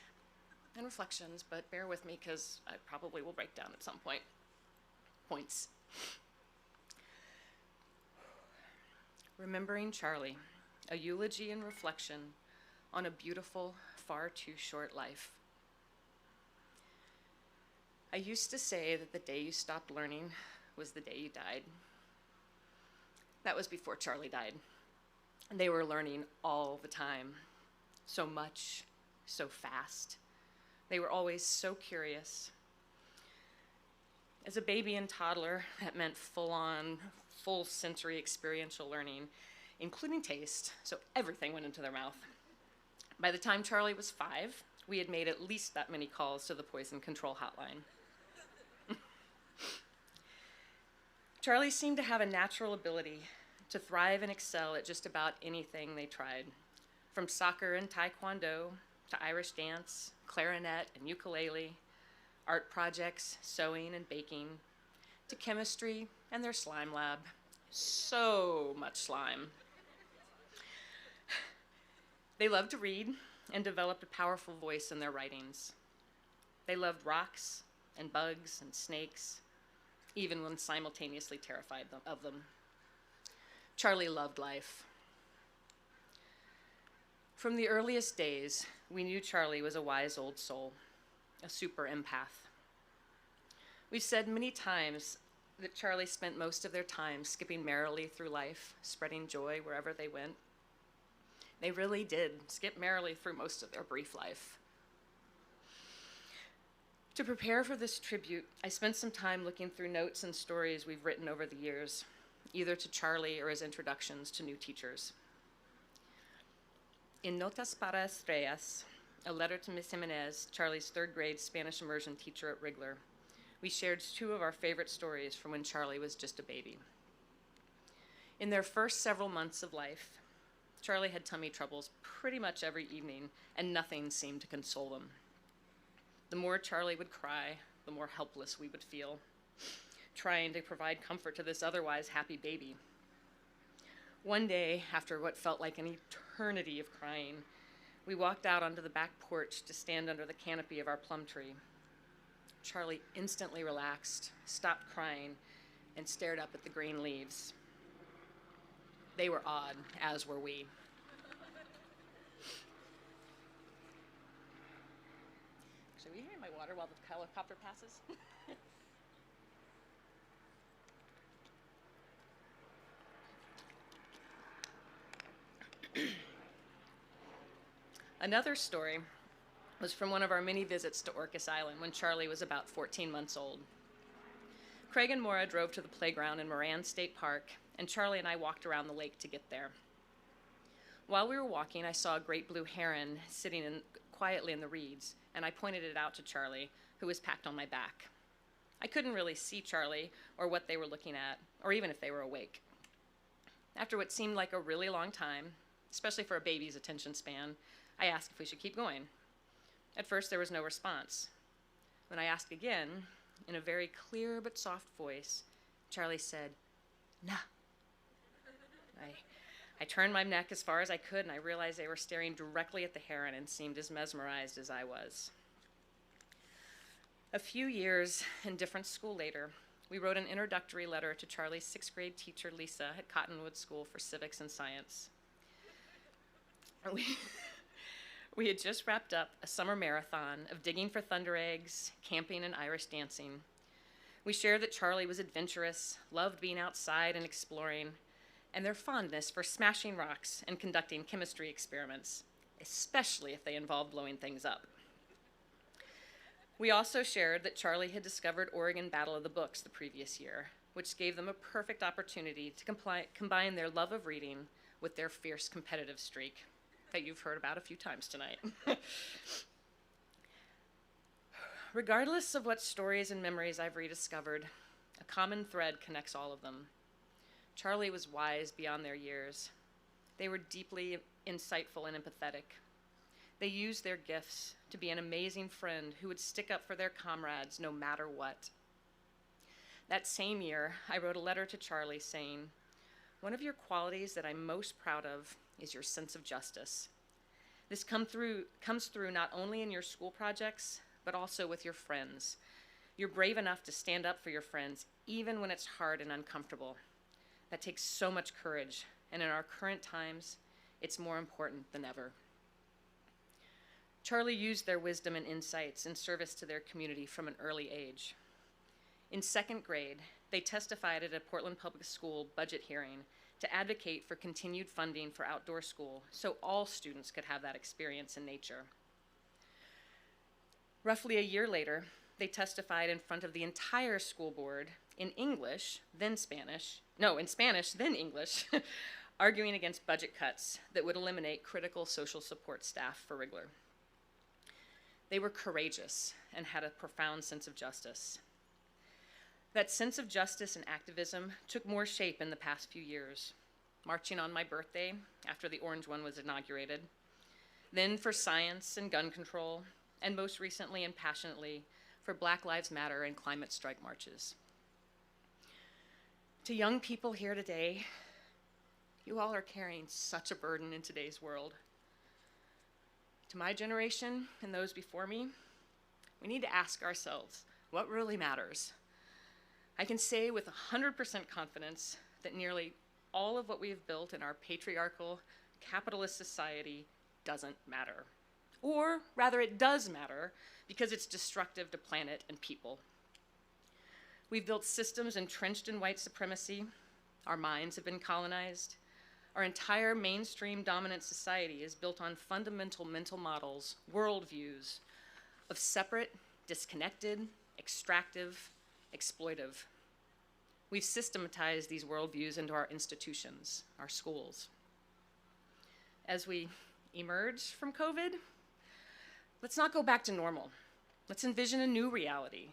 and reflections, but bear with me because I probably will break down at some points. Remembering Charlie, a eulogy and reflection on a beautiful, far too short life. I used to say that the day you stopped learning was the day you died. That was before Charlie died. They were learning all the time, so much so fast. They were always so curious. As a baby and toddler, that meant full-on, full sensory experiential learning, including taste, so everything went into their mouth. By the time Charlie was 5, we had made at least that many calls to the poison control hotline. Charlie seemed to have a natural ability to thrive and excel at just about anything they tried, from soccer and taekwondo to Irish dance, clarinet and ukulele, art projects, sewing and baking, to chemistry and their slime lab. So much slime. They loved to read and developed a powerful voice in their writings. They loved rocks and bugs and snakes, even when simultaneously terrified of them. Charlie loved life. From the earliest days, we knew Charlie was a wise old soul, a super empath. We've said many times that Charlie spent most of their time skipping merrily through life, spreading joy wherever they went. They really did skip merrily through most of their brief life. To prepare for this tribute, I spent some time looking through notes and stories we've written over the years, either to Charlie or as introductions to new teachers. In Notas para Estrellas, a letter to Miss Jimenez, Charlie's 3rd grade Spanish immersion teacher at Rigler, we shared 2 of our favorite stories from when Charlie was just a baby. In their first several months of life, Charlie had tummy troubles pretty much every evening, and nothing seemed to console them. The more Charlie would cry, the more helpless we would feel, trying to provide comfort to this otherwise happy baby. One day, after what felt like an eternity of crying, we walked out onto the back porch to stand under the canopy of our plum tree. Charlie instantly relaxed, stopped crying, and stared up at the green leaves. They were awed, as were we. Should we hear my water while the helicopter passes? Another story was from one of our many visits to Orcas Island when Charlie was about 14 months old. Craig and Maura drove to the playground in Moran State Park, and Charlie and I walked around the lake to get there. While we were walking, I saw a great blue heron sitting quietly in the reeds, and I pointed it out to Charlie, who was packed on my back. I couldn't really see Charlie or what they were looking at, or even if they were awake. After what seemed like a really long time, especially for a baby's attention span, I asked if we should keep going. At first, there was no response. When I asked again, in a very clear but soft voice, Charlie said, "Nah." I turned my neck as far as I could, and I realized they were staring directly at the heron and seemed as mesmerized as I was. A few years and different school later, we wrote an introductory letter to Charlie's 6th grade teacher, Lisa, at Cottonwood School for Civics and Science. We had just wrapped up a summer marathon of digging for thunder eggs, camping, and Irish dancing. We shared that Charlie was adventurous, loved being outside and exploring, and their fondness for smashing rocks and conducting chemistry experiments, especially if they involved blowing things up. We also shared that Charlie had discovered Oregon Battle of the Books the previous year, which gave them a perfect opportunity to combine their love of reading with their fierce competitive streak that you've heard about a few times tonight. Regardless of what stories and memories I've rediscovered, a common thread connects all of them. Charlie was wise beyond their years. They were deeply insightful and empathetic. They used their gifts to be an amazing friend who would stick up for their comrades no matter what. That same year, I wrote a letter to Charlie saying, "One of your qualities that I'm most proud of is your sense of justice. This comes through not only in your school projects, but also with your friends. You're brave enough to stand up for your friends, even when it's hard and uncomfortable. That takes so much courage, and in our current times, it's more important than ever." Charlie used their wisdom and insights in service to their community from an early age. In 2nd grade, they testified at a Portland Public School budget hearing to advocate for continued funding for outdoor school so all students could have that experience in nature. Roughly a year later, they testified in front of the entire school board in English, then Spanish, no, in Spanish, then English, arguing against budget cuts that would eliminate critical social support staff for Wrigler. They were courageous and had a profound sense of justice. That sense of justice and activism took more shape in the past few years, marching on my birthday after the orange one was inaugurated, then for science and gun control, and most recently and passionately for Black Lives Matter and climate strike marches. To young people here today, you all are carrying such a burden in today's world. To my generation and those before me, we need to ask ourselves, what really matters? I can say with 100% confidence that nearly all of what we have built in our patriarchal, capitalist society doesn't matter. Or rather, it does matter because it's destructive to planet and people. We've built systems entrenched in white supremacy. Our minds have been colonized. Our entire mainstream dominant society is built on fundamental mental models, worldviews of separate, disconnected, extractive, exploitive. We've systematized these worldviews into our institutions, our schools. As we emerge from COVID, let's not go back to normal. Let's envision a new reality.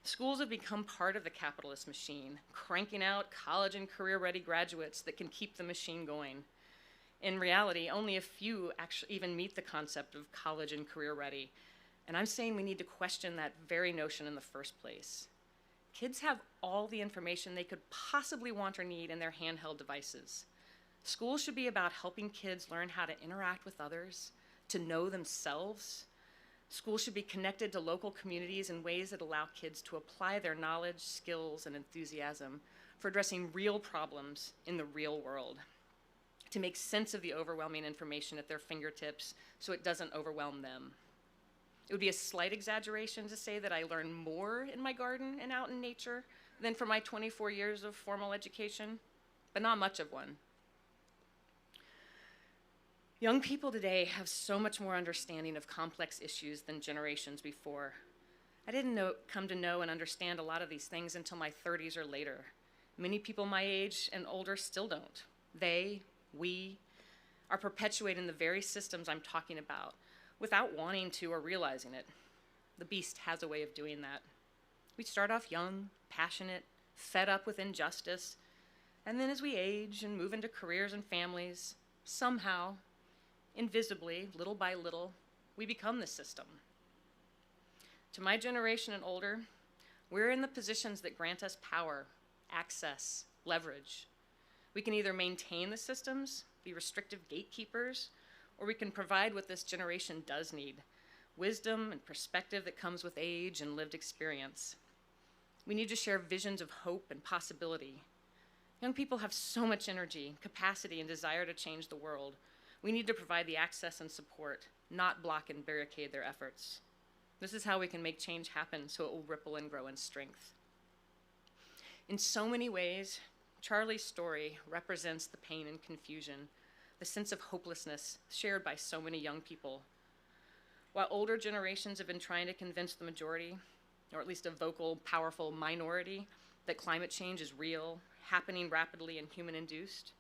Schools have become part of the capitalist machine, cranking out college and career-ready graduates that can keep the machine going. In reality, only a few actually even meet the concept of college and career-ready, and I'm saying we need to question that very notion in the first place. Kids have all the information they could possibly want or need in their handheld devices. School should be about helping kids learn how to interact with others, to know themselves. Schools should be connected to local communities in ways that allow kids to apply their knowledge, skills, and enthusiasm for addressing real problems in the real world, to make sense of the overwhelming information at their fingertips so it doesn't overwhelm them. It would be a slight exaggeration to say that I learned more in my garden and out in nature than from my 24 years of formal education, but not much of one. Young people today have so much more understanding of complex issues than generations before. I didn't come to know and understand a lot of these things until my 30s or later. Many people my age and older still don't. We are perpetuating the very systems I'm talking about without wanting to or realizing it. The beast has a way of doing that. We start off young, passionate, fed up with injustice, and then as we age and move into careers and families, somehow, invisibly, little by little, we become the system. To my generation and older, we're in the positions that grant us power, access, leverage. We can either maintain the systems, be restrictive gatekeepers, or we can provide what this generation does need, wisdom and perspective that comes with age and lived experience. We need to share visions of hope and possibility. Young people have so much energy, capacity, and desire to change the world. We need to provide the access and support, not block and barricade their efforts. This is how we can make change happen so it will ripple and grow in strength. In so many ways, Charlie's story represents the pain and confusion, the sense of hopelessness shared by so many young people. While older generations have been trying to convince the majority, or at least a vocal, powerful minority, that climate change is real, happening rapidly and human-induced,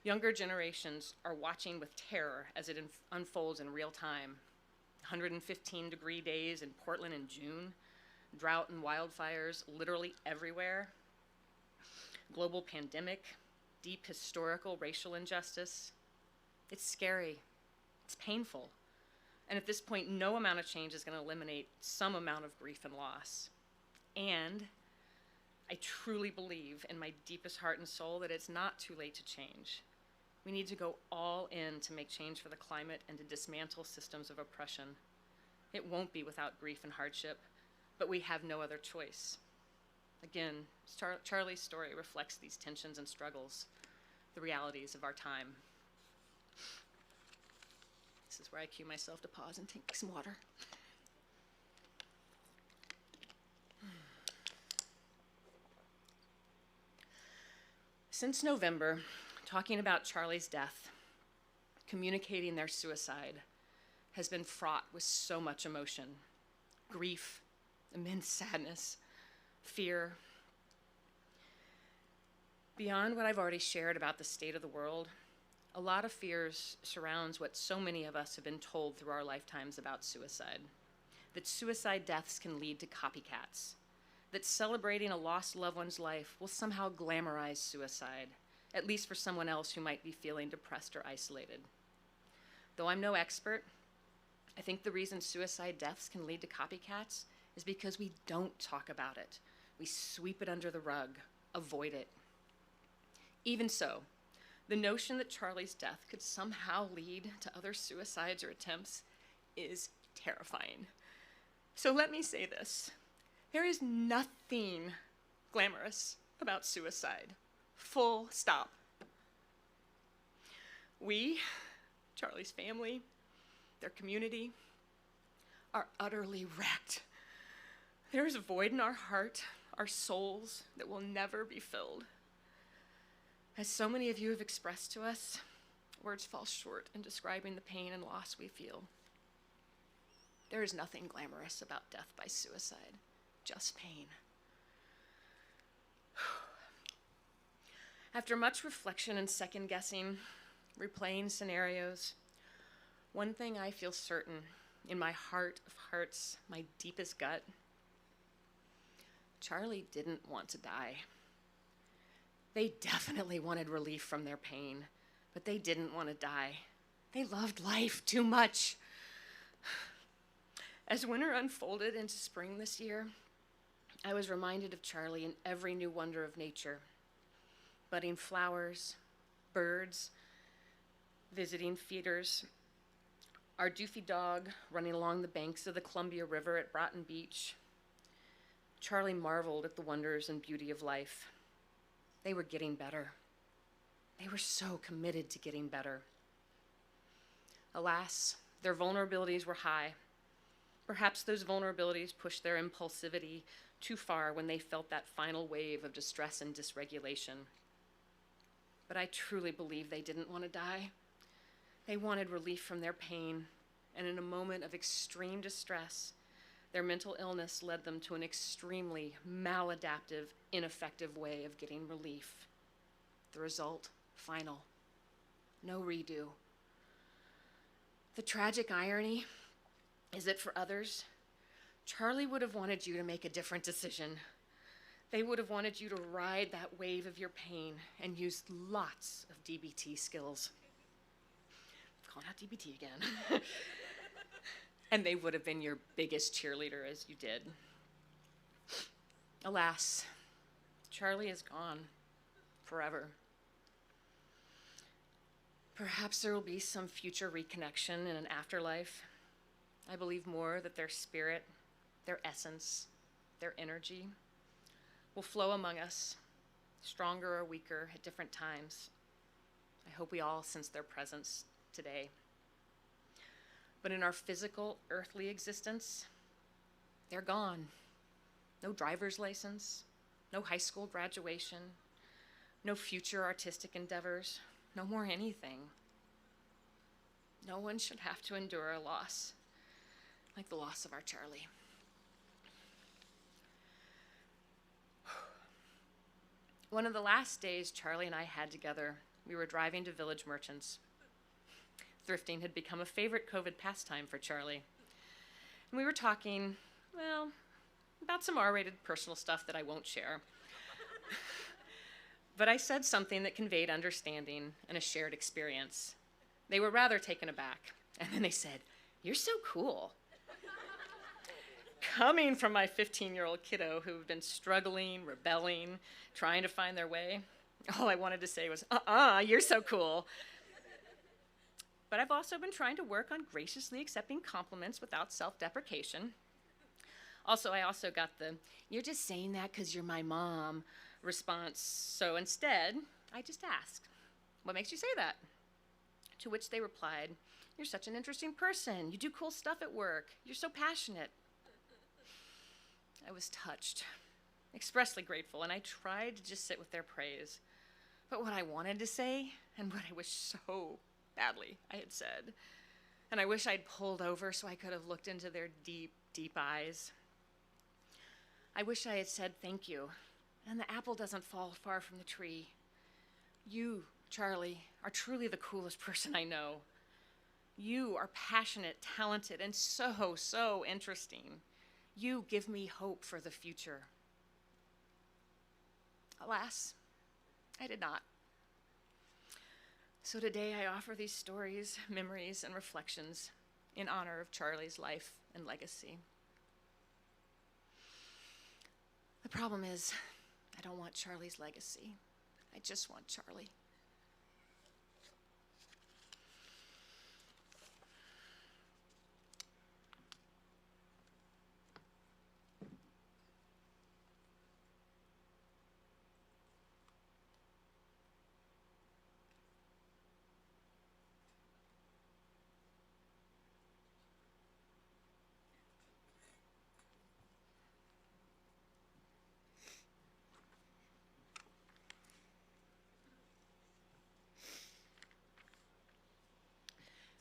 younger generations are watching with terror as it unfolds in real time. 115-degree days in Portland in June, drought and wildfires literally everywhere, global pandemic, deep historical racial injustice. It's scary, it's painful, and at this point, no amount of change is going to eliminate some amount of grief and loss. And I truly believe in my deepest heart and soul that it's not too late to change. We need to go all in to make change for the climate and to dismantle systems of oppression. It won't be without grief and hardship, but we have no other choice. Again, Charlie's story reflects these tensions and struggles, the realities of our time. This is where I cue myself to pause and take some water. Since November, talking about Charlie's death, communicating their suicide, has been fraught with so much emotion. grief, immense sadness, fear. Beyond what I've already shared about the state of the world, a lot of fears surrounds what so many of us have been told through our lifetimes about suicide. That suicide deaths can lead to copycats. That celebrating a lost loved one's life will somehow glamorize suicide, at least for someone else who might be feeling depressed or isolated. Though I'm no expert, I think the reason suicide deaths can lead to copycats is because we don't talk about it. We sweep it under the rug, avoid it. Even so, the notion that Charlie's death could somehow lead to other suicides or attempts is terrifying. So let me say this. There is nothing glamorous about suicide. Full stop. We, Charlie's family, their community, are utterly wrecked. There is a void in our heart, our souls, that will never be filled. As so many of you have expressed to us, words fall short in describing the pain and loss we feel. There is nothing glamorous about death by suicide, just pain. After much reflection and second guessing, replaying scenarios, one thing I feel certain in my heart of hearts, my deepest gut, Charlie didn't want to die. They definitely wanted relief from their pain, but they didn't want to die. They loved life too much. As winter unfolded into spring this year, I was reminded of Charlie in every new wonder of nature. Budding flowers, birds, visiting feeders, our doofy dog running along the banks of the Columbia River at Broughton Beach. Charlie marveled at the wonders and beauty of life. They were getting better. They were so committed to getting better. Alas, their vulnerabilities were high. Perhaps those vulnerabilities pushed their impulsivity too far when they felt that final wave of distress and dysregulation. But I truly believe they didn't want to die. They wanted relief from their pain, and in a moment of extreme distress, their mental illness led them to an extremely maladaptive, ineffective way of getting relief. The result, final. No redo. The tragic irony is that for others, Charlie would have wanted you to make a different decision. They would have wanted you to ride that wave of your pain and use lots of DBT skills. I'm calling out DBT again. And they would have been your biggest cheerleader as you did. Alas, Charlie is gone forever. Perhaps there will be some future reconnection in an afterlife. I believe more that their spirit, their essence, their energy will flow among us, stronger or weaker at different times. I hope we all sense their presence today. But in our physical, earthly existence, they're gone. No driver's license, no high school graduation, no future artistic endeavors, no more anything. No one should have to endure a loss like the loss of our Charlie. One of the last days Charlie and I had together, we were driving to Village Merchants. Thrifting had become a favorite COVID pastime for Charlie. And we were talking, well, about some R-rated personal stuff that I won't share. But I said something that conveyed understanding and a shared experience. They were rather taken aback. And then they said, "You're so cool." Coming from my 15-year-old kiddo who had been struggling, rebelling, trying to find their way, all I wanted to say was, you're so cool. But I've also been trying to work on graciously accepting compliments without self-deprecation. I also got the, "You're just saying that because you're my mom" response. So instead, I just asked, "What makes you say that?" To which they replied, "You're such an interesting person. You do cool stuff at work. You're so passionate." I was touched, expressly grateful, and I tried to just sit with their praise. But what I wanted to say, and what I wish so badly I had said, and I wish I'd pulled over so I could have looked into their deep, deep eyes. I wish I had said thank you, and the apple doesn't fall far from the tree. You, Charlie, are truly the coolest person I know. You are passionate, talented, and so, so interesting. You give me hope for the future. Alas, I did not. So today I offer these stories, memories, and reflections in honor of Charlie's life and legacy. The problem is, I don't want Charlie's legacy. I just want Charlie.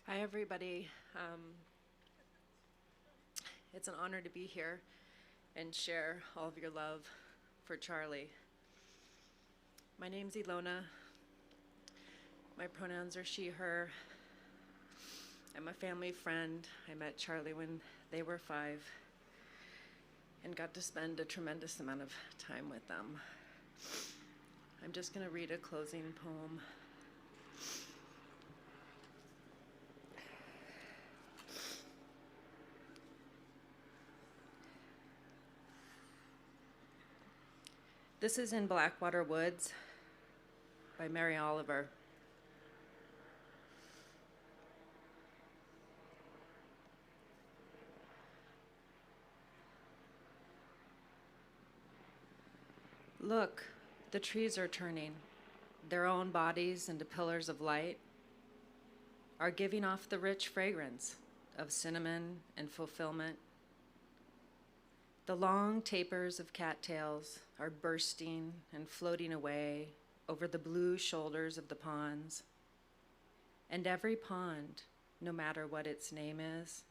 Hi, everybody. It's an honor to be here and share all of your love for Charlie. My name's Ilona. My pronouns are she, her. I'm a family friend. I met Charlie when they were 5 and got to spend a tremendous amount of time with them. I'm just going to read a closing poem. This is in Blackwater Woods by Mary Oliver. Look, the trees are turning. Their own bodies into pillars of light are giving off the rich fragrance of cinnamon and fulfillment. The long tapers of cattails are bursting and floating away over the blue shoulders of the ponds. And every pond, no matter what its name is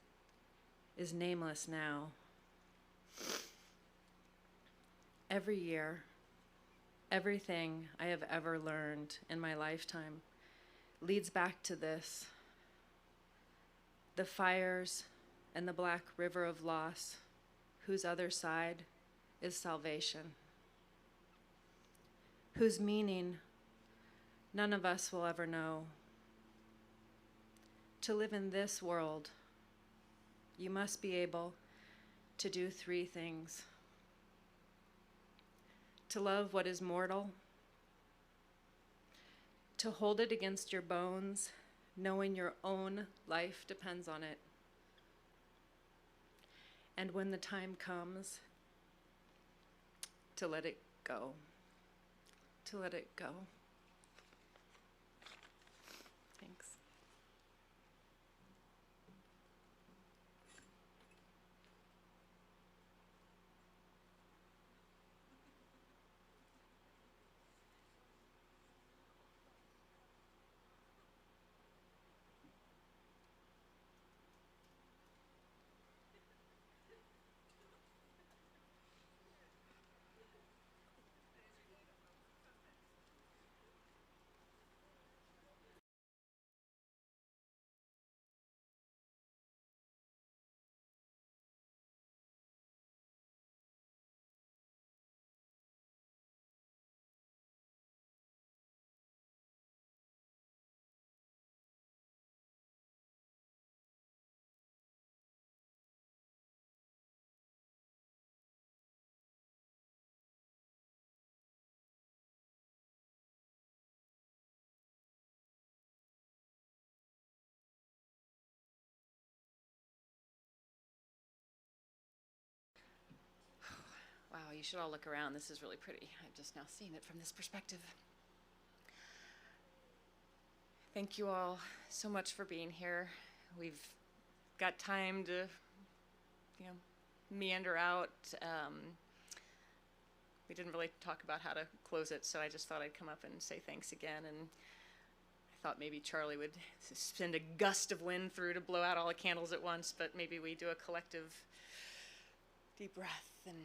nameless now. Every year, everything I have ever learned in my lifetime leads back to this. The fires and the black river of loss, whose other side is salvation, whose meaning none of us will ever know. To live in this world, you must be able to do 3 things. To love what is mortal, to hold it against your bones, knowing your own life depends on it. And when the time comes, to let it go, to let it go. Thanks. Wow, you should all look around. This is really pretty. I've just now seen it from this perspective. Thank you all so much for being here. We've got time to, meander out. We didn't really talk about how to close it, so I just thought I'd come up and say thanks again. And I thought maybe Charlie would send a gust of wind through to blow out all the candles at once, but maybe we do a collective deep breath and